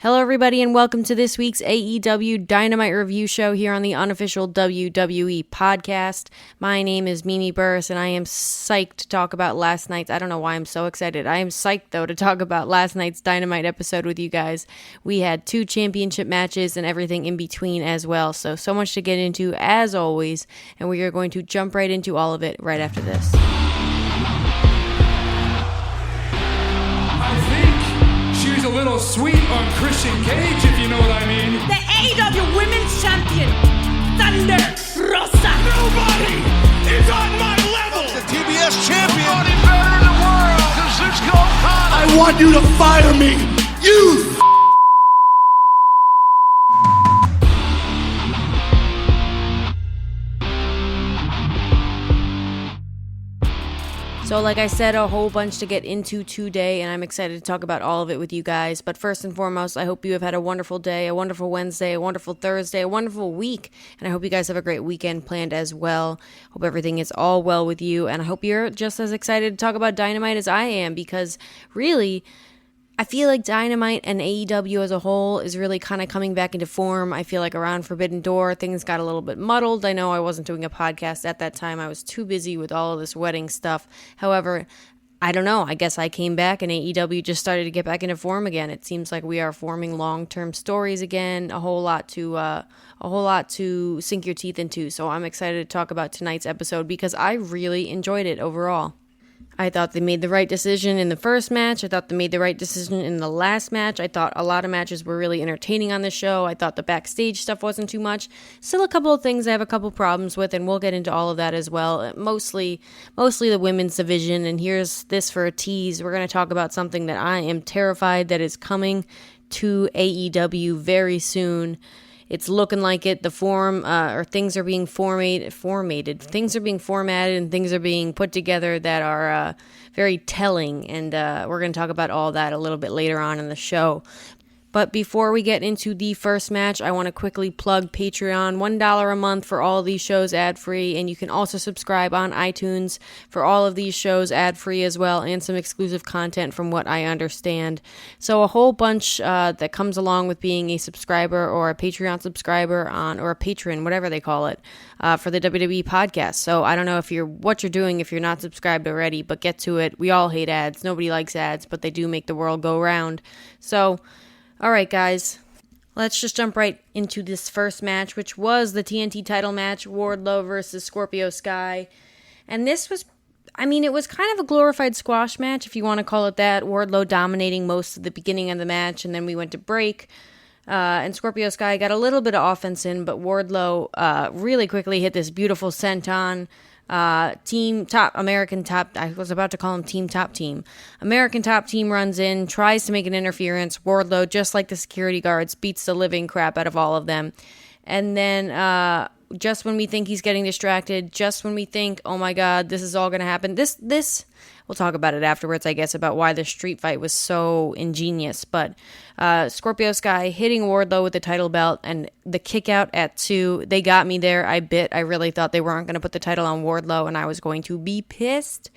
Hello, everybody, and welcome to this week's AEW Dynamite review show here on the unofficial WWE podcast. My name is Mimi Burris, and I am psyched to talk about last night's... I don't know why I'm so excited. I am psyched, though, to talk about last night's Dynamite episode with you guys. We had 2 championship matches and everything in between as well, so much to get into, as always, and we are going to jump right into all of it right after this. A little sweet on Christian Cage, if you know what I mean. The AEW Women's Champion, Thunder Rosa. Nobody is on my level. The TBS Champion. Nobody better in the world than Cisco Khan. I want you to fire me, you. So like I said, a whole bunch to get into today, and I'm excited to talk about all of it with you guys. But first and foremost, I hope you have had a wonderful day, a wonderful Wednesday, a wonderful Thursday, a wonderful week, and I hope you guys have a great weekend planned as well. Hope everything is all well with you, and I hope you're just as excited to talk about Dynamite as I am, because really, I feel like Dynamite and AEW as a whole is really kind of coming back into form. I feel like around Forbidden Door, things got a little bit muddled. I know I wasn't doing a podcast at that time. I was too busy with all of this wedding stuff. However, I don't know. I guess I came back and AEW just started to get back into form again. It seems like we are forming long-term stories again. A whole lot to sink your teeth into. So I'm excited to talk about tonight's episode because I really enjoyed it overall. I thought they made the right decision in the first match. I thought they made the right decision in the last match. I thought a lot of matches were really entertaining on the show. I thought the backstage stuff wasn't too much. Still a couple of things I have a couple problems with, and we'll get into all of that as well. Mostly the women's division, and here's this for a tease. We're going to talk about something that I am terrified that is coming to AEW very soon. It's looking like it. The things are being formatted. Things are being formatted and things are being put together that are very telling. And we're going to talk about all that a little bit later on in the show. But before we get into the first match, I want to quickly plug Patreon. $1 a month for all of these shows ad-free, and you can also subscribe on iTunes for all of these shows ad-free as well, and some exclusive content from what I understand. So a whole bunch that comes along with being a subscriber or a Patreon subscriber or a patron, whatever they call it, for the WWE podcast. So I don't know what you're doing if you're not subscribed already, but get to it. We all hate ads. Nobody likes ads, but they do make the world go round. So... all right, guys, let's just jump right into this first match, which was the TNT title match, Wardlow versus Scorpio Sky. And this was, it was kind of a glorified squash match, if you want to call it that. Wardlow dominating most of the beginning of the match, and then we went to break. And Scorpio Sky got a little bit of offense in, but Wardlow really quickly hit this beautiful senton. American Top Team runs in, tries to make an interference. Wardlow, just like the security guards, beats the living crap out of all of them. And then, just when we think he's getting distracted, just when we think, oh my God, this is all going to happen. We'll talk about it afterwards, I guess, about why the street fight was so ingenious. But Scorpio Sky hitting Wardlow with the title belt and the kick out at 2, they got me there. I really thought they weren't going to put the title on Wardlow, and I was going to be pissed.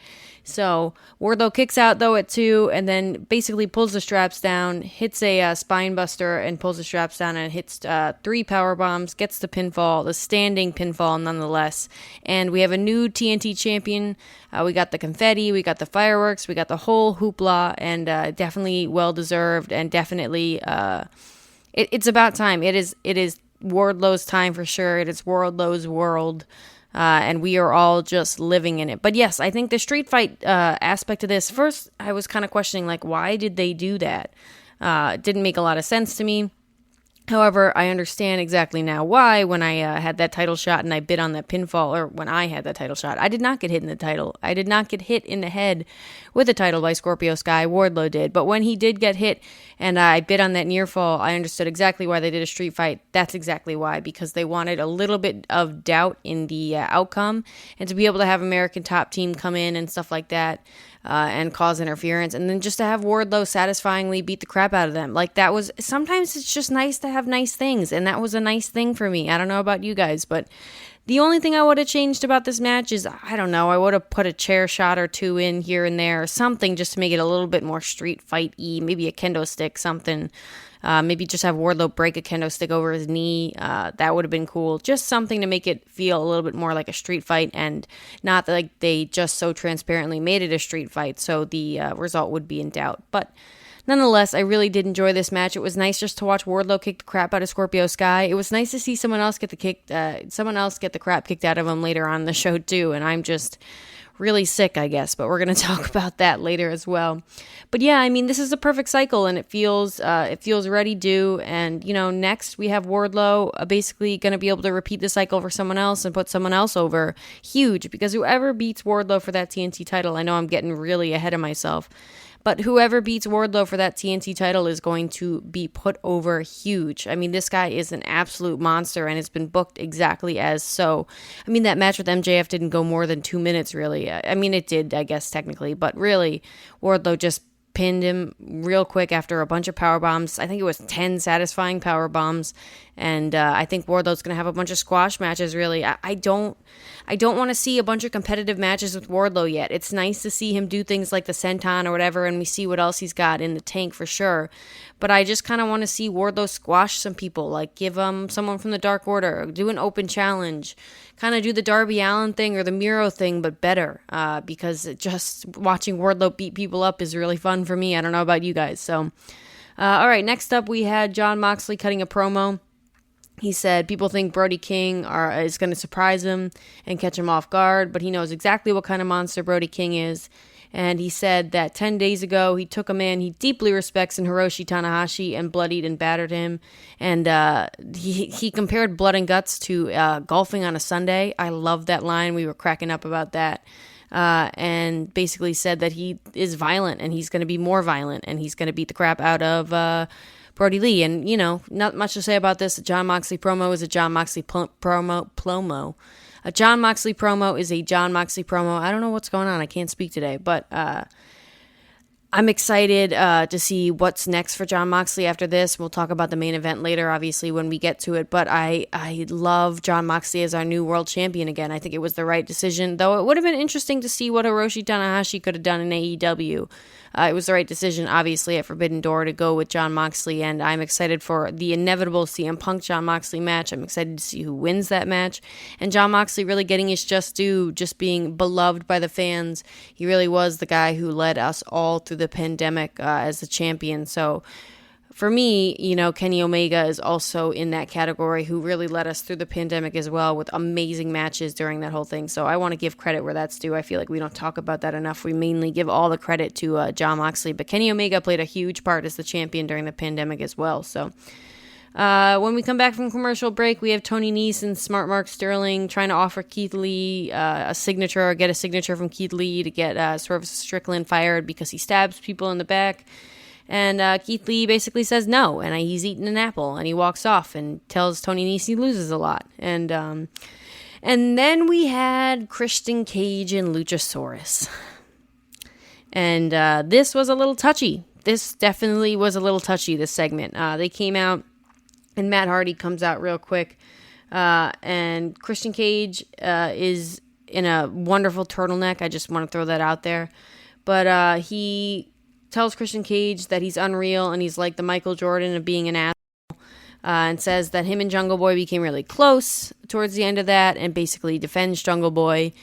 So Wardlow kicks out, though, at 2, and then basically pulls the straps down, hits a spine buster, and pulls the straps down, and hits 3 power bombs, gets the pinfall, the standing pinfall nonetheless. And we have a new TNT champion. We got the confetti, we got the fireworks, we got the whole hoopla, and definitely well-deserved, and definitely it's about time. It is Wardlow's time for sure. It is Wardlow's world. And we are all just living in it. But yes, I think the street fight aspect of this, first I was kind of questioning, like, why did they do that? It didn't make a lot of sense to me. However, I understand exactly now why. When I had that title shot and I bid on that pinfall, or when I had that title shot, I did not get hit in the title. I did not get hit in the head with the title by Scorpio Sky. Wardlow did. But when he did get hit and I bid on that near fall, I understood exactly why they did a street fight. That's exactly why, because they wanted a little bit of doubt in the outcome, and to be able to have American Top Team come in and stuff like that. And cause interference, and then just to have Wardlow satisfyingly beat the crap out of them. Like, that was, sometimes it's just nice to have nice things, and that was a nice thing for me. I don't know about you guys, but the only thing I would have changed about this match is, I don't know, I would have put a chair shot or 2 in here and there, or something just to make it a little bit more street fight-y, maybe a kendo stick, something. Maybe just have Wardlow break a kendo stick over his knee. That would have been cool. Just something to make it feel a little bit more like a street fight, and not like they just so transparently made it a street fight, so the result would be in doubt. But nonetheless, I really did enjoy this match. It was nice just to watch Wardlow kick the crap out of Scorpio Sky. It was nice to see someone else get the crap kicked out of him later on in the show too. And I'm just really sick, I guess. But we're gonna talk about that later as well. But yeah, I mean, this is a perfect cycle, and it feels ready due. And next we have Wardlow basically gonna be able to repeat the cycle for someone else and put someone else over huge, because whoever beats Wardlow for that TNT title, I know I'm getting really ahead of myself. But whoever beats Wardlow for that TNT title is going to be put over huge. I mean, this guy is an absolute monster, and it's been booked exactly as so. I mean, that match with MJF didn't go more than 2 minutes, really. I mean, it did, I guess, technically. But really, Wardlow just pinned him real quick after a bunch of power bombs. I think it was 10 satisfying power bombs. And I think Wardlow's going to have a bunch of squash matches, really. I don't want to see a bunch of competitive matches with Wardlow yet. It's nice to see him do things like the senton or whatever, and we see what else he's got in the tank for sure. But I just kind of want to see Wardlow squash some people, like give someone from the Dark Order, do an open challenge, kind of do the Darby Allin thing or the Miro thing, but better, because just watching Wardlow beat people up is really fun for me. I don't know about you guys. So, all right, next up we had Jon Moxley cutting a promo. He said people think Brody King is going to surprise him and catch him off guard, but he knows exactly what kind of monster Brody King is. And he said that 10 days ago, he took a man he deeply respects in Hiroshi Tanahashi and bloodied and battered him. And he compared blood and guts to golfing on a Sunday. I love that line. We were cracking up about that. And basically said that he is violent, and he's going to be more violent, and he's going to beat the crap out of Brody Lee. And, not much to say about this. A Jon Moxley promo is a Jon Moxley promo. A Jon Moxley promo is a Jon Moxley promo. I don't know what's going on. I can't speak today. But I'm excited to see what's next for Jon Moxley after this. We'll talk about the main event later, obviously, when we get to it. But I love Jon Moxley as our new world champion again. I think it was the right decision, though it would have been interesting to see what Hiroshi Tanahashi could have done in AEW. It was the right decision, obviously, at Forbidden Door to go with Jon Moxley, and I'm excited for the inevitable CM Punk-Jon Moxley match. I'm excited to see who wins that match, and Jon Moxley really getting his just due, just being beloved by the fans. He really was the guy who led us all through the pandemic as the champion, so for me, Kenny Omega is also in that category, who really led us through the pandemic as well with amazing matches during that whole thing. So I want to give credit where that's due. I feel like we don't talk about that enough. We mainly give all the credit to Jon Moxley, but Kenny Omega played a huge part as the champion during the pandemic as well. So when we come back from commercial break, we have Tony Nese and Smart Mark Sterling trying to offer Keith Lee a signature, or get a signature from Keith Lee to get Swerve Strickland fired because he stabs people in the back. And Keith Lee basically says no, and he's eating an apple, and he walks off and tells Tony Nese he loses a lot. And then we had Christian Cage and Luchasaurus. And this was a little touchy. This definitely was a little touchy, this segment. They came out, and Matt Hardy comes out real quick. And Christian Cage is in a wonderful turtleneck. I just want to throw that out there. But he tells Christian Cage that he's unreal and he's like the Michael Jordan of being an asshole, and says that him and Jungle Boy became really close towards the end of that, and basically defends Jungle Boy.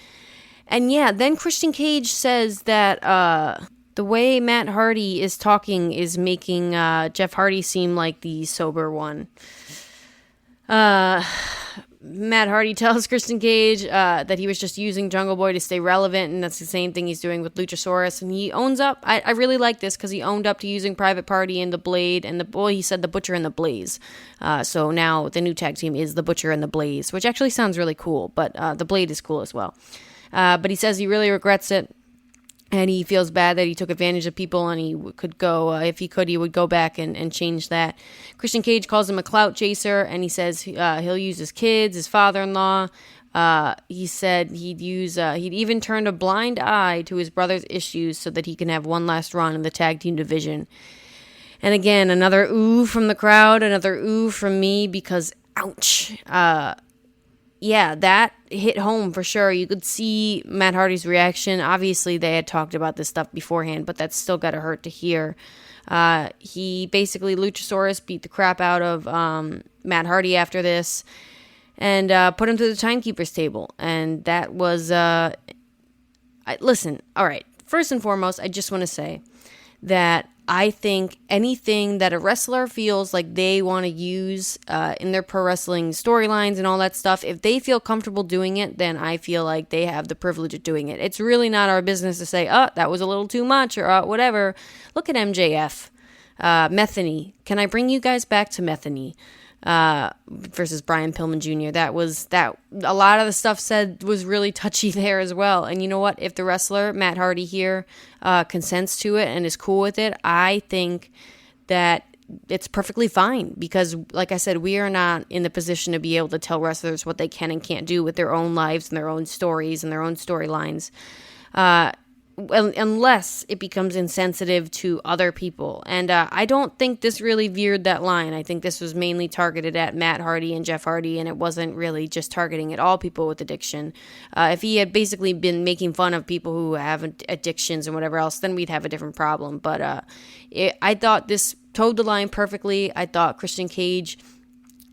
And yeah, then Christian Cage says that the way Matt Hardy is talking is making Jeff Hardy seem like the sober one. Matt Hardy tells Christian Cage that he was just using Jungle Boy to stay relevant, and that's the same thing he's doing with Luchasaurus. And he owns up. I really like this because he owned up to using Private Party and the Blade, and he said the Butcher and the Blaze. So now the new tag team is the Butcher and the Blaze, which actually sounds really cool, but the Blade is cool as well. But he says he really regrets it. And he feels bad that he took advantage of people, and he could go, if he could, he would go back and change that. Christian Cage calls him a clout chaser, and he says he'll use his kids, his father-in-law. He said he'd even turned a blind eye to his brother's issues so that he can have one last run in the tag team division. And again, another ooh from the crowd, another ooh from me, because ouch. Yeah, that hit home for sure. You could see Matt Hardy's reaction. Obviously, they had talked about this stuff beforehand, but that's still got to hurt to hear. He basically, Luchasaurus beat the crap out of Matt Hardy after this and put him to the timekeeper's table. And that was, listen, all right, first and foremost, I just want to say that I think anything that a wrestler feels like they want to use in their pro wrestling storylines and all that stuff, if they feel comfortable doing it, then I feel like they have the privilege of doing it. It's really not our business to say, oh, that was a little too much or whatever. Look at MJF. Metheny. Can I bring you guys back to Metheny? Versus Brian Pillman Jr. That a lot of the stuff said was really touchy there as well. And you know what? If the wrestler, Matt Hardy here, consents to it and is cool with it, I think that it's perfectly fine because, like I said, we are not in the position to be able to tell wrestlers what they can and can't do with their own lives and their own stories and their own storylines. Unless it becomes insensitive to other people. And I don't think this really veered that line. I think this was mainly targeted at Matt Hardy and Jeff Hardy, and it wasn't really just targeting at all people with addiction. If he had basically been making fun of people who have addictions and whatever else, then we'd have a different problem. But I thought this towed the line perfectly. I thought Christian Cage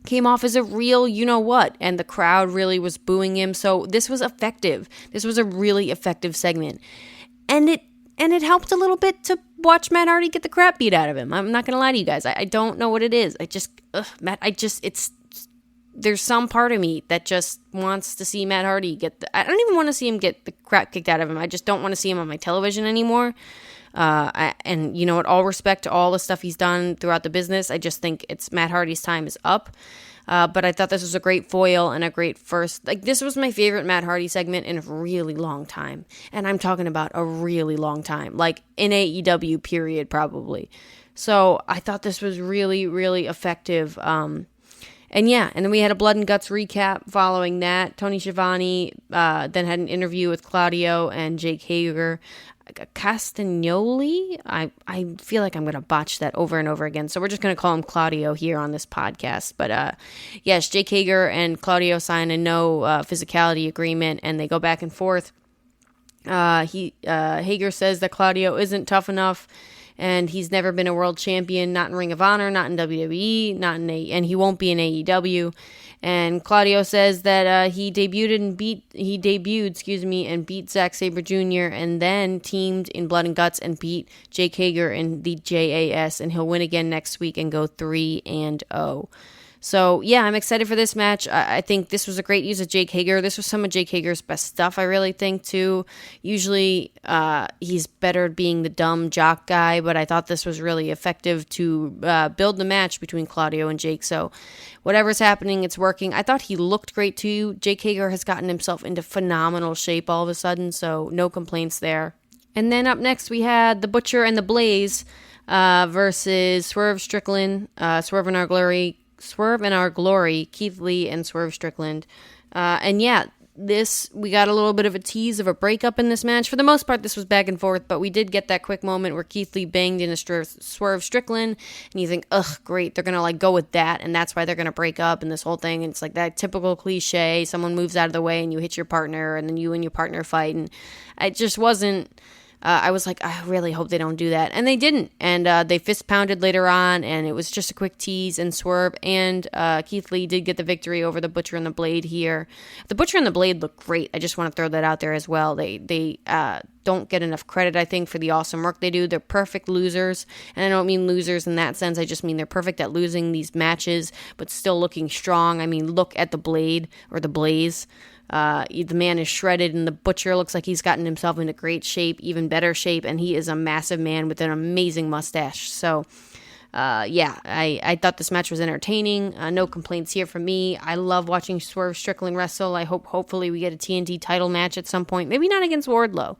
came off as a real you-know-what, and the crowd really was booing him. So this was effective. This was a really effective segment. And it helped a little bit to watch Matt Hardy get the crap beat out of him. I'm not going to lie to you guys. I don't know what it is. There's some part of me that just wants to see Matt Hardy I don't even want to see him get the crap kicked out of him. I just don't want to see him on my television anymore. And you know what, all respect to all the stuff he's done throughout the business. I just think Matt Hardy's time is up. But I thought this was a great foil and a great first. Like, this was my favorite Matt Hardy segment in a really long time. And I'm talking about a really long time. Like, in AEW, period, probably. So I thought this was really, really effective. And then we had a Blood and Guts recap following that. Tony Schiavone then had an interview with Claudio and Jake Hager. Castagnoli? I feel like I'm going to botch that over and over again, so we're just going to call him Claudio here on this podcast. But yes, Jake Hager and Claudio sign a no physicality agreement, and they go back and forth. Hager says that Claudio isn't tough enough, and he's never been a world champion, not in Ring of Honor, not in WWE, and he won't be in AEW. And Claudio says that he debuted and beat Zack Sabre Jr. and then teamed in Blood and Guts and beat Jake Hager in the JAS, and he'll win again next week and go 3-0. So, yeah, I'm excited for this match. I think this was a great use of Jake Hager. This was some of Jake Hager's best stuff, I really think, too. Usually, he's better at being the dumb jock guy, but I thought this was really effective to build the match between Claudio and Jake. So, whatever's happening, it's working. I thought he looked great, too. Jake Hager has gotten himself into phenomenal shape all of a sudden, so no complaints there. And then up next, we had The Butcher and the Blaze versus Swerve Strickland, Swerve in Our Glory, Keith Lee and Swerve Strickland. We got a little bit of a tease of a breakup in this match. For the most part, this was back and forth, but we did get that quick moment where Keith Lee banged into Swerve Strickland, and you think, ugh, great, they're going to go with that, and that's why they're going to break up and this whole thing. And it's like that typical cliche, someone moves out of the way and you hit your partner, and then you and your partner fight, and it just wasn't... I was like, I really hope they don't do that. And they didn't. And they fist pounded later on, and it was just a quick tease. And Swerve and Keith Lee did get the victory over the Butcher and the Blade here. The Butcher and the Blade look great. I just want to throw that out there as well. They don't get enough credit, I think, for the awesome work they do. They're perfect losers. And I don't mean losers in that sense. I just mean they're perfect at losing these matches, but still looking strong. I mean, look at the Blade or the Blaze. The man is shredded, and the Butcher looks like he's gotten himself into great shape, even better shape, and he is a massive man with an amazing mustache. So, I thought this match was entertaining. No complaints here from me. I love watching Swerve Strickland wrestle. I hopefully we get a TNT title match at some point. Maybe not against Wardlow.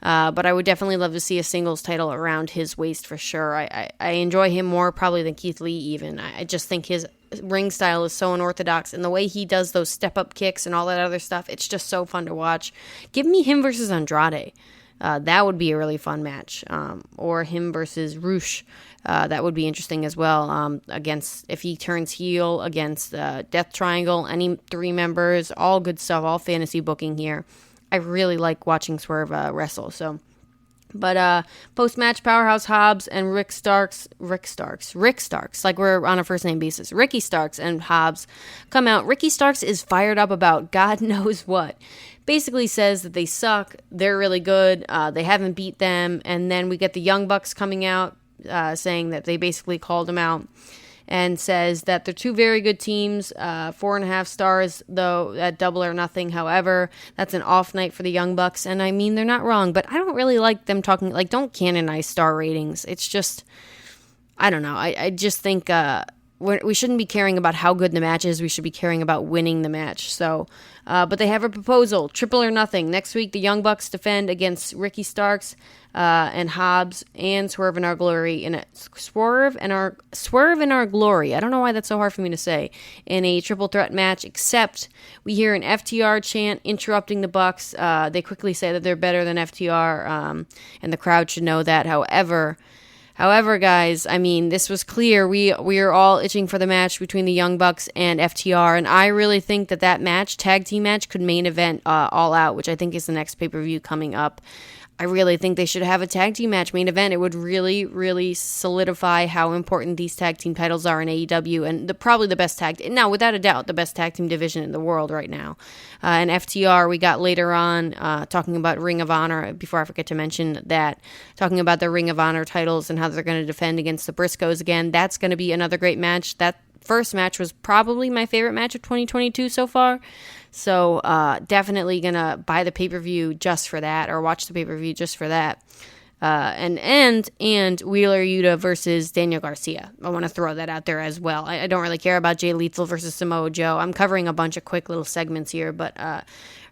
But I would definitely love to see a singles title around his waist for sure. I enjoy him more probably than Keith Lee even. I just think his ring style is so unorthodox, and the way he does those step-up kicks and all that other stuff, it's just so fun to watch. Give me him versus Andrade. That would be a really fun match. Or him versus Roosh. That would be interesting as well. If he turns heel against Death Triangle, any three members, all good stuff, all fantasy booking here. I really like watching Swerve wrestle, so But post-match, Powerhouse Hobbs and Rick Starks, like we're on a first-name basis. Ricky Starks and Hobbs come out. Ricky Starks is fired up about God knows what. Basically says that they suck, they're really good, they haven't beat them, and then we get the Young Bucks coming out saying that they basically called them out and says that they're two very good teams, 4.5 stars, though, at Double or Nothing. However, that's an off night for the Young Bucks, and I mean, they're not wrong, but I don't really like them talking, like, don't canonize star ratings. It's just, I don't know, I just think we shouldn't be caring about how good the match is, we should be caring about winning the match, so... but they have a proposal, Triple or Nothing. Next week, the Young Bucks defend against Ricky Starks and Hobbs and Swerve in Our Glory Swerve in Our Glory. I don't know why that's so hard for me to say. In a triple threat match, except we hear an FTR chant interrupting the Bucks. They quickly say that they're better than FTR, and the crowd should know that. However, guys, I mean, this was clear. We are all itching for the match between the Young Bucks and FTR, and I really think that match, tag team match, could main event All Out, which I think is the next pay-per-view coming up. I really think they should have a tag team match main event. It would really, really solidify how important these tag team titles are in AEW, and probably the best now, without a doubt, the best tag team division in the world right now. And FTR, we got later on talking about Ring of Honor, before I forget to mention that, talking about the Ring of Honor titles and how they're going to defend against the Briscoes again. That's going to be another great match. That first match was probably my favorite match of 2022 so far. So definitely gonna buy the pay-per-view just for that, or watch the pay-per-view just for that. And Wheeler Yuta versus Daniel Garcia. I want to throw that out there as well. I don't really care about Jay Lethal versus Samoa Joe. I'm covering a bunch of quick little segments here, but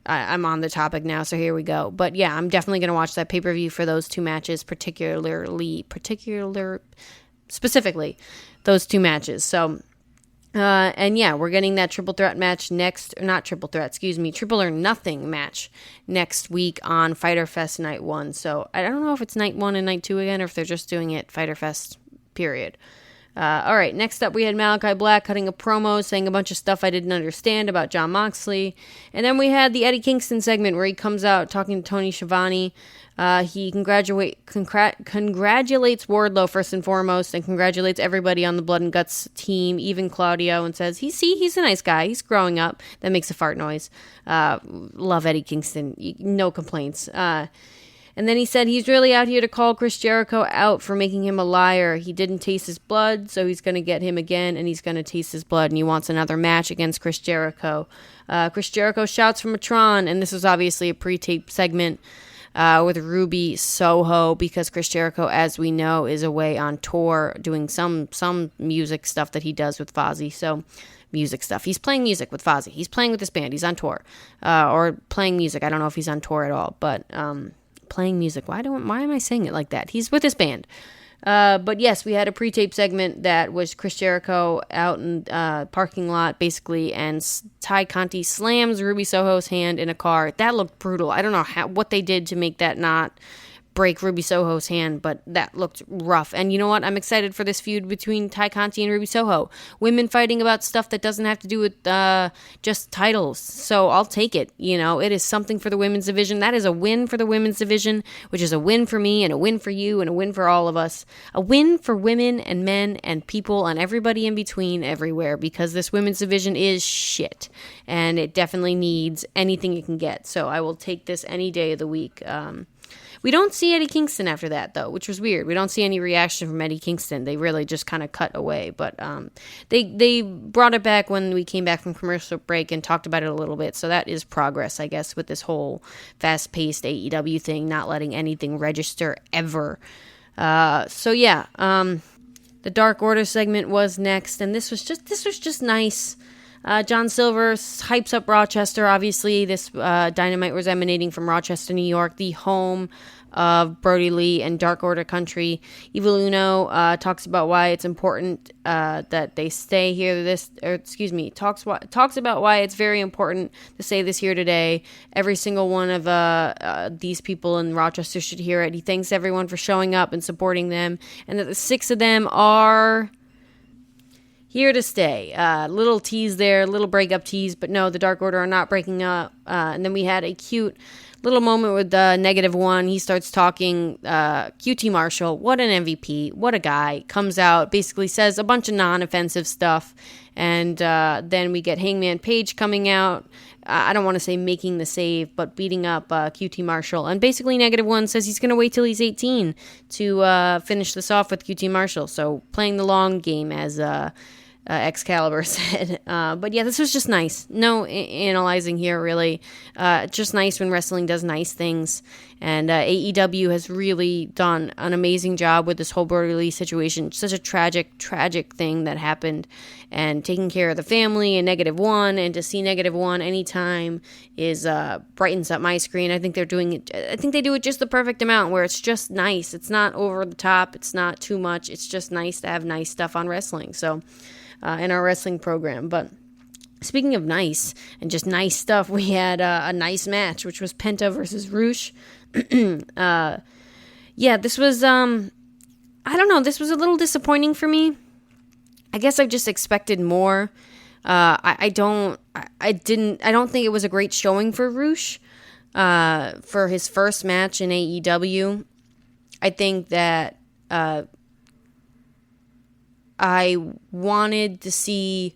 I'm on the topic now, so here we go. But yeah, I'm definitely gonna watch that pay-per-view for those two matches, specifically those two matches. So. And yeah, we're getting that triple threat match Triple or Nothing match next week on Fyter Fest Night 1. So I don't know if it's Night 1 and Night 2 again, or if they're just doing it Fyter Fest, period. All right, next up we had Malachi Black cutting a promo saying a bunch of stuff I didn't understand about Jon Moxley. And then we had the Eddie Kingston segment where he comes out talking to Tony Schiavone. He congratulates Wardlow first and foremost, and congratulates everybody on the Blood and Guts team, even Claudio, and says, he's a nice guy. He's growing up. That makes a fart noise. Love Eddie Kingston. No complaints. And then he said he's really out here to call Chris Jericho out for making him a liar. He didn't taste his blood, so he's going to get him again, and he's going to taste his blood, and he wants another match against Chris Jericho. Chris Jericho shouts from Matron, and this was obviously a pre-taped segment with Ruby Soho, because Chris Jericho, as we know, is away on tour doing some music stuff that he does with Fozzy. So music stuff. He's playing music with Fozzy. He's playing with this band. He's on tour. Or playing music. I don't know if he's on tour at all, but playing music. Why am I saying it like that? He's with his band. But yes, we had a pre-tape segment that was Chris Jericho out in parking lot, basically, and Ty Conti slams Ruby Soho's hand in a car. That looked brutal. I don't know what they did to make that not break Ruby Soho's hand, but that looked rough. And you know what? I'm excited for this feud between Ty Conti and Ruby Soho. Women fighting about stuff that doesn't have to do with just titles. So I'll take it. You know, it is something for the women's division. That is a win for the women's division, which is a win for me and a win for you and a win for all of us. A win for women and men and people and everybody in between everywhere, because this women's division is shit. And it definitely needs anything it can get. So I will take this any day of the week. We don't see Eddie Kingston after that, though, which was weird. We don't see any reaction from Eddie Kingston. They really just kind of cut away. But they brought it back when we came back from commercial break and talked about it a little bit. So that is progress, I guess, with this whole fast-paced AEW thing, not letting anything register ever. So yeah, the Dark Order segment was next, and this was just nice. John Silver hypes up Rochester. Obviously, this Dynamite was emanating from Rochester, New York, the home of Brody Lee and Dark Order Country. Evil Uno talks about why it's important that they stay here. Talks about why it's very important to say this here today. Every single one of these people in Rochester should hear it. He thanks everyone for showing up and supporting them, and that the 6 of them are... here to stay. Little tease there, little breakup tease, but no, the Dark Order are not breaking up. And then we had a cute little moment with -1. He starts talking. QT Marshall, what an MVP, what a guy, comes out, basically says a bunch of non-offensive stuff. And then we get Hangman Page coming out. I don't want to say making the save, but beating up QT Marshall. And basically -1 says he's going to wait till he's 18 to finish this off with QT Marshall. So playing the long game, as Excalibur said. But yeah, this was just nice. No analyzing here, really. Just nice when wrestling does nice things. And AEW has really done an amazing job with this whole Brody Lee situation. Such a tragic thing that happened. And taking care of the family and -1. And to see -1 anytime is brightens up my screen. I think they're doing it. I think they do it just the perfect amount where it's just nice. It's not over the top. It's not too much. It's just nice to have nice stuff on wrestling. So, in our wrestling program. But speaking of nice and just nice stuff, we had a nice match, which was Penta versus Roosh. Yeah, this was, I don't know, this was a little disappointing for me. I guess I just expected more. I don't think it was a great showing for Roosh, for his first match in AEW. I think that, I wanted to see,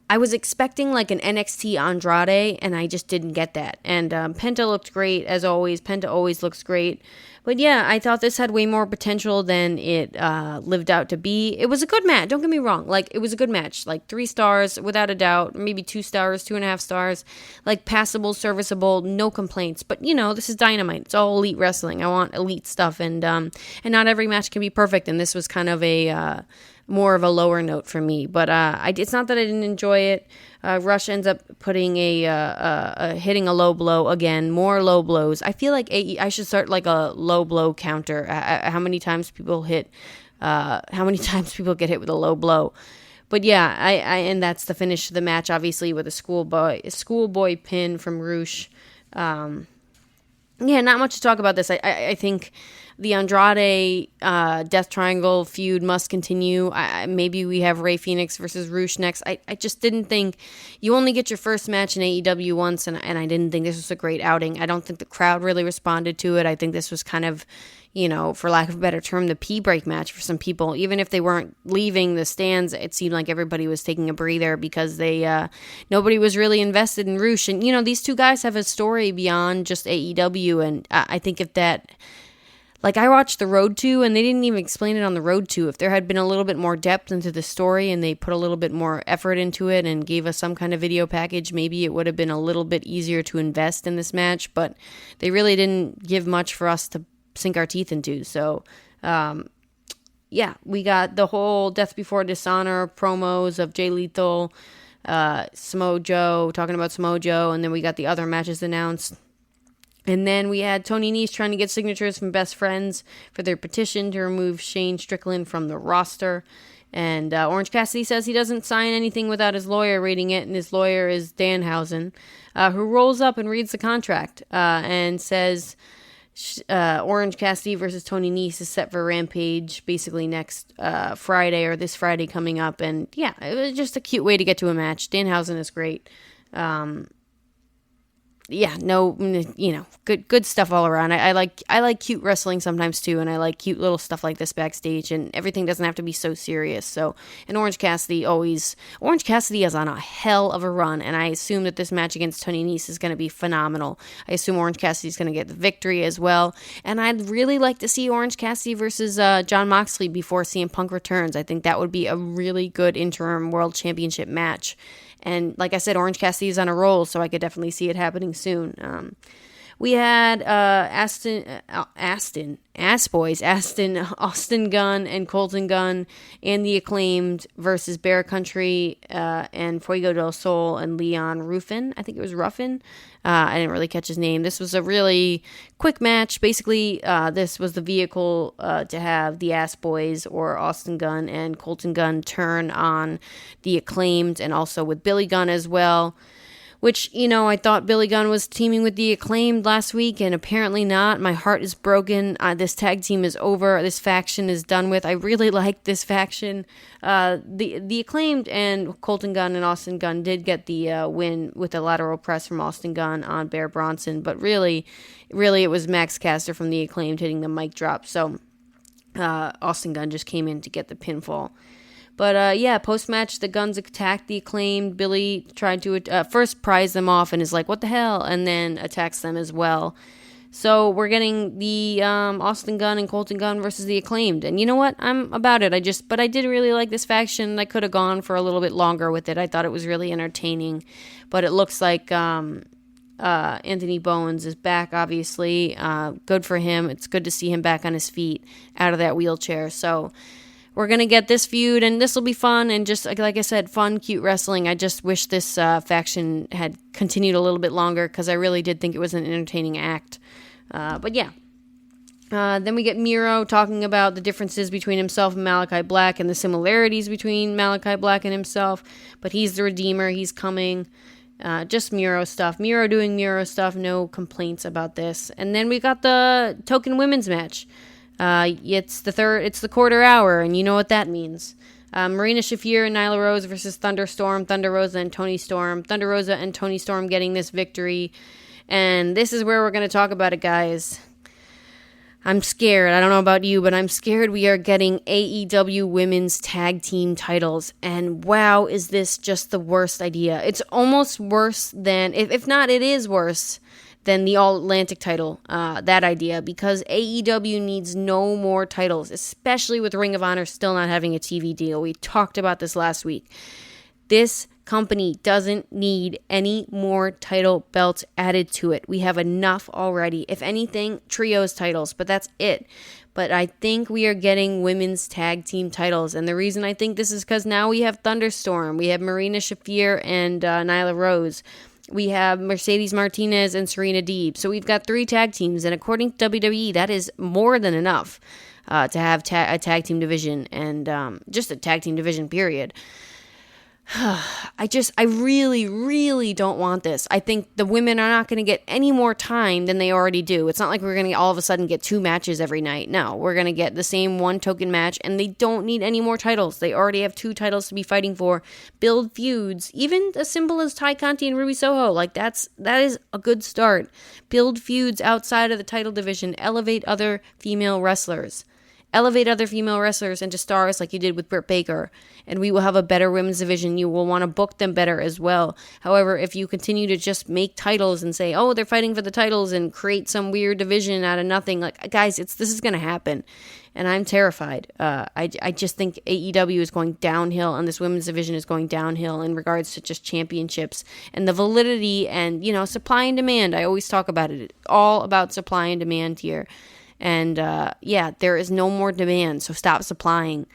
I was expecting like an NXT Andrade, and I just didn't get that. And Penta looked great, as always. Penta always looks great. But yeah, I thought this had way more potential than it lived out to be. It was a good match, don't get me wrong. Like, it was a good match. Like, 3 stars, without a doubt. Maybe 2 stars, 2.5 stars. Like, passable, serviceable, no complaints. But, you know, this is Dynamite. It's all elite wrestling. I want elite stuff. And not every match can be perfect. And this was kind of a more of a lower note for me, but it's not that I didn't enjoy it. Rush ends up putting hitting a low blow again, more low blows. I feel like I should start like a low blow counter. How many times people get hit with a low blow. But yeah, and that's the finish of the match, obviously, with a schoolboy pin from Roosh. Yeah, not much to talk about this. I think the Andrade Death Triangle feud must continue. Maybe we have Rey Fenix versus Roosh next. I just didn't think, you only get your first match in AEW once, and I didn't think this was a great outing. I don't think the crowd really responded to it. I think this was kind of, you know, for lack of a better term, the pee break match for some people. Even if they weren't leaving the stands, it seemed like everybody was taking a breather because nobody was really invested in Roosh. And, you know, these two guys have a story beyond just AEW, and I think if that... Like, I watched The Road to, and they didn't even explain it on The Road to. If there had been a little bit more depth into the story and they put a little bit more effort into it and gave us some kind of video package, maybe it would have been a little bit easier to invest in this match. But they really didn't give much for us to sink our teeth into. So, yeah, we got the whole Death Before Dishonor promos of Jay Lethal, Samoa Joe, talking about Samoa Joe, and then we got the other matches announced. And then we had Tony Nese trying to get signatures from Best Friends for their petition to remove Shane Strickland from the roster. And Orange Cassidy says he doesn't sign anything without his lawyer reading it, and his lawyer is Danhausen, who rolls up and reads the contract and says Orange Cassidy versus Tony Nese is set for Rampage basically next Friday, or this Friday coming up. And yeah, it was just a cute way to get to a match. Danhausen is great. Yeah, no, you know, good stuff all around. I like cute wrestling sometimes too, and I like cute little stuff like this backstage, and everything doesn't have to be so serious. So, and Orange Cassidy is on a hell of a run, and I assume that this match against Tony Nese is going to be phenomenal. I assume Orange Cassidy is going to get the victory as well, and I'd really like to see Orange Cassidy versus Jon Moxley before CM Punk returns. I think that would be a really good interim world championship match. And like I said, Orange Cassidy is on a roll, so I could definitely see it happening soon. We had Austin Gunn and Colton Gunn and the Acclaimed versus Bear Country and Fuego del Sol and Leon Ruffin. I think it was Ruffin. I didn't really catch his name. This was a really quick match. Basically, this was the vehicle to have the Ass Boys, or Austin Gunn and Colton Gunn, turn on the Acclaimed, and also with Billy Gunn as well. which, I thought Billy Gunn was teaming with the Acclaimed last week, and apparently not. My heart is broken. This tag team is over. This faction is done with. I really like this faction. The Acclaimed and Colton Gunn and Austin Gunn did get the win with a lateral press from Austin Gunn on Bear Bronson, but really it was Max Caster from the Acclaimed hitting the mic drop, so Austin Gunn just came in to get the pinfall. But, post-match, the Guns attacked the Acclaimed. Billy tried to first prize them off and is like, what the hell? And then attacks them as well. So we're getting the Austin Gunn and Colton Gunn versus the Acclaimed. And you know what? I'm about it. But I did really like this faction. I could have gone for a little bit longer with it. I thought it was really entertaining. But it looks like Anthony Bowens is back, obviously. Good for him. It's good to see him back on his feet out of that wheelchair. So we're going to get this feud, and this will be fun, and just, like I said, fun, cute wrestling. I just wish this faction had continued a little bit longer, because I really did think it was an entertaining act. But yeah. Then we get Miro talking about the differences between himself and Malachi Black, and the similarities between Malachi Black and himself. But he's the Redeemer. He's coming. Just Miro stuff. Miro doing Miro stuff. No complaints about this. And then we got the token women's match. It's the quarter hour, and you know what that means. Marina Shafir and Nyla Rose versus Thunderstorm, Thunder Rosa and Toni Storm. Thunder Rosa and Toni Storm getting this victory. And this is where we're going to talk about it, guys. I'm scared. I don't know about you, but I'm scared we are getting AEW women's tag team titles. And wow, is this just the worst idea. It's almost worse than, if not, it is worse than the All-Atlantic title, that idea, because AEW needs no more titles, especially with Ring of Honor still not having a TV deal. We talked about this last week. This company doesn't need any more title belts added to it. We have enough already. If anything, trios titles, but that's it. But I think we are getting women's tag team titles, and the reason I think this is because now we have Thunderstorm, we have Marina Shafir and Nyla Rose. We have Mercedes Martinez and Serena Deeb. So we've got 3 tag teams, and according to WWE, that is more than enough to have a tag team division, and just a tag team division, period. I really, really don't want this. I think the women are not going to get any more time than they already do. It's not like we're going to all of a sudden get 2 matches every night. No, we're going to get the same 1 token match, and they don't need any more titles. They already have 2 titles to be fighting for. Build feuds, even as simple as Ty Conti and Ruby Soho. That is a good start. Build feuds outside of the title division. Elevate other female wrestlers. Elevate other female wrestlers into stars like you did with Britt Baker, and we will have a better women's division. You will want to book them better as well. However, if you continue to just make titles and say, oh, they're fighting for the titles, and create some weird division out of nothing, guys, this is going to happen, and I'm terrified. I just think AEW is going downhill, and this women's division is going downhill in regards to just championships and the validity and, supply and demand. I always talk about it. It's all about supply and demand here. And, there is no more demand, so stop supplying.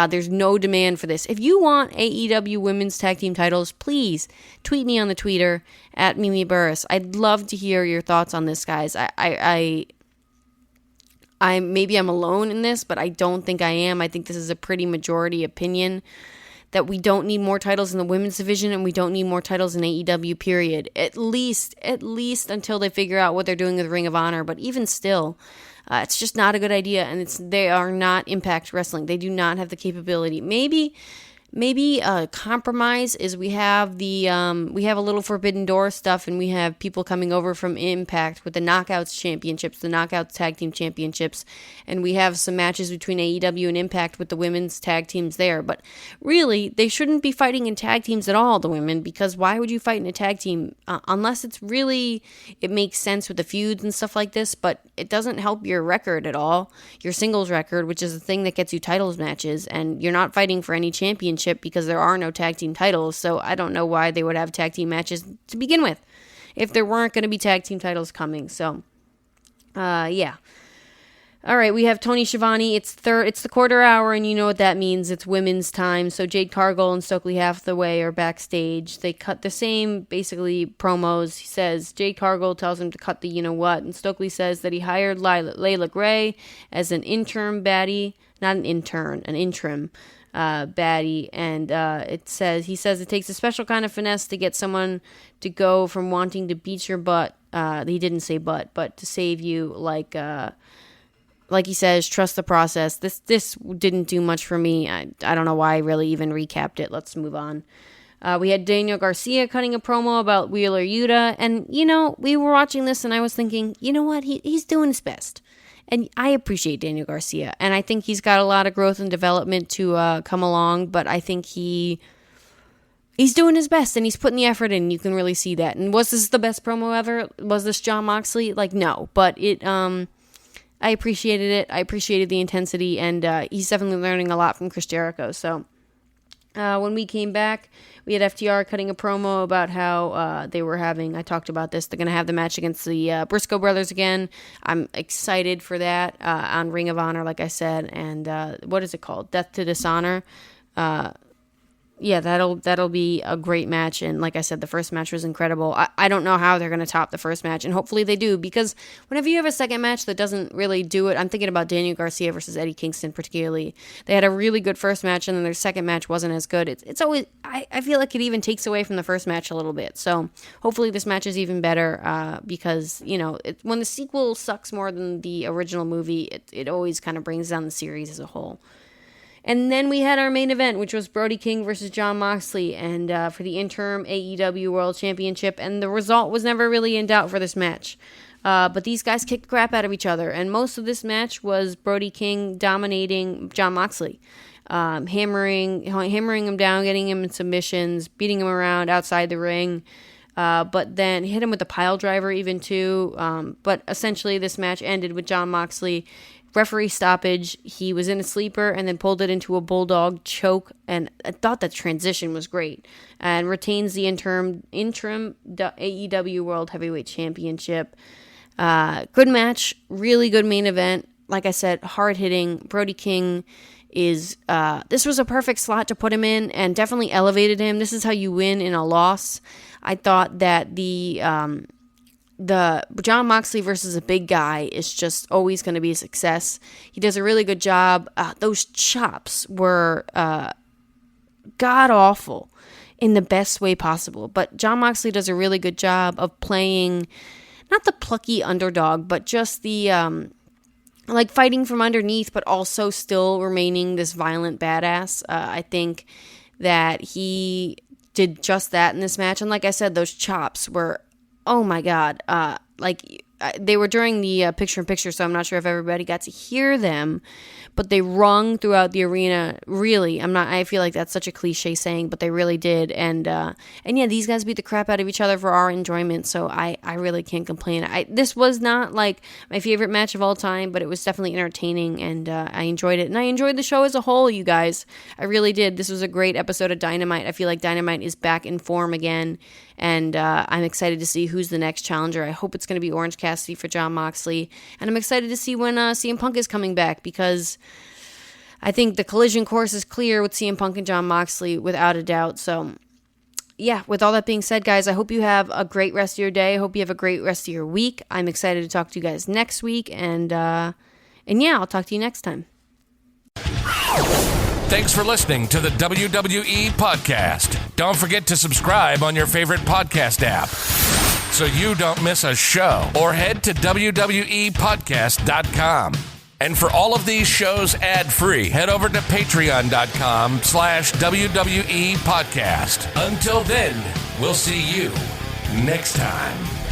There's no demand for this. If you want AEW women's tag team titles, please tweet me on the Twitter at Mimi Burris. I'd love to hear your thoughts on this, guys. Maybe I'm alone in this, but I don't think I am. I think this is a pretty majority opinion that we don't need more titles in the women's division, and we don't need more titles in AEW, period. At least until they figure out what they're doing with Ring of Honor. But even still, it's just not a good idea, and they are not Impact Wrestling. They do not have the capability. Maybe a compromise is we have a little Forbidden Door stuff, and we have people coming over from Impact with the Knockouts Championships, the Knockouts Tag Team Championships, and we have some matches between AEW and Impact with the women's tag teams there. But really, they shouldn't be fighting in tag teams at all, the women, because why would you fight in a tag team unless it makes sense with the feuds and stuff like this, but it doesn't help your record at all, your singles record, which is the thing that gets you titles matches, and you're not fighting for any championship because there are no tag team titles. So I don't know why they would have tag team matches to begin with if there weren't going to be tag team titles coming. So yeah. All right, we have Tony Schiavone. It's the quarter hour, and you know what that means. It's women's time. So Jade Cargill and Stokely Hathaway are backstage. They cut the same, basically, promos. He says, Jade Cargill tells him to cut the you-know-what, and Stokely says that he hired Layla Gray as an interim baddie. Not an intern, an interim. baddie, and he says it takes a special kind of finesse to get someone to go from wanting to beat your butt. He didn't say but to save you, like he says, trust the process. This didn't do much for me. I don't know why I really even recapped it. Let's move on. We had Daniel Garcia cutting a promo about Wheeler Yuta, and we were watching this and I was thinking, you know what, he's doing his best. And I appreciate Daniel Garcia, and I think he's got a lot of growth and development to come along, but I think he's doing his best, and he's putting the effort in. You can really see that. And was this the best promo ever? Was this Jon Moxley? No, but I appreciated it. I appreciated the intensity, and he's definitely learning a lot from Chris Jericho. So when we came back, we had FTR cutting a promo about how they were having, I talked about this, they're going to have the match against the Briscoe brothers again. I'm excited for that on Ring of Honor, like I said. And what is it called? Death to Dishonor. Yeah, that'll be a great match, and like I said, the first match was incredible. I don't know how they're going to top the first match, and hopefully they do, because whenever you have a second match that doesn't really do it, I'm thinking about Daniel Garcia versus Eddie Kingston particularly. They had a really good first match, and then their second match wasn't as good. It's always, I feel like it even takes away from the first match a little bit, so hopefully this match is even better, because, when the sequel sucks more than the original movie, it always kind of brings down the series as a whole. And then we had our main event, which was Brody King versus Jon Moxley, and for the interim AEW World Championship. And the result was never really in doubt for this match. But these guys kicked the crap out of each other. And most of this match was Brody King dominating Jon Moxley, hammering him down, getting him in submissions, beating him around outside the ring. But then hit him with a pile driver even too. But essentially this match ended with Jon Moxley referee stoppage. He was in a sleeper and then pulled it into a bulldog choke, and I thought that transition was great, and retains the interim AEW World Heavyweight Championship. Good match, really good main event. Like I said, hard hitting. Brody King is this was a perfect slot to put him in, and definitely elevated him. This is how you win in a loss. I thought that the Jon Moxley versus a big guy is just always going to be a success. He does a really good job. Those chops were god-awful in the best way possible. But Jon Moxley does a really good job of playing, not the plucky underdog, but just the, fighting from underneath, but also still remaining this violent badass. I think that he did just that in this match. And like I said, those chops were, oh my God, they were during the picture-in-picture, so I'm not sure if everybody got to hear them, but they rung throughout the arena. Really, I feel like that's such a cliche saying, but they really did. And yeah, these guys beat the crap out of each other for our enjoyment, so I really can't complain. This was not like my favorite match of all time, but it was definitely entertaining, and I enjoyed it. And I enjoyed the show as a whole, you guys. I really did. This was a great episode of Dynamite. I feel like Dynamite is back in form again, and I'm excited to see who's the next challenger. I hope it's going to be Orange Cassidy for Jon Moxley, and I'm excited to see when CM Punk is coming back, because I think the collision course is clear with CM Punk and Jon Moxley without a doubt. So yeah, with all that being said, guys, I hope you have a great rest of your day. I hope you have a great rest of your week. I'm excited to talk to you guys next week, and yeah, I'll talk to you next time. Thanks for listening to the WWE Podcast. Don't forget to subscribe on your favorite podcast app so you don't miss a show, or head to WWEpodcast.com. And for all of these shows ad-free, head over to patreon.com/WWE Podcast. Until then, we'll see you next time.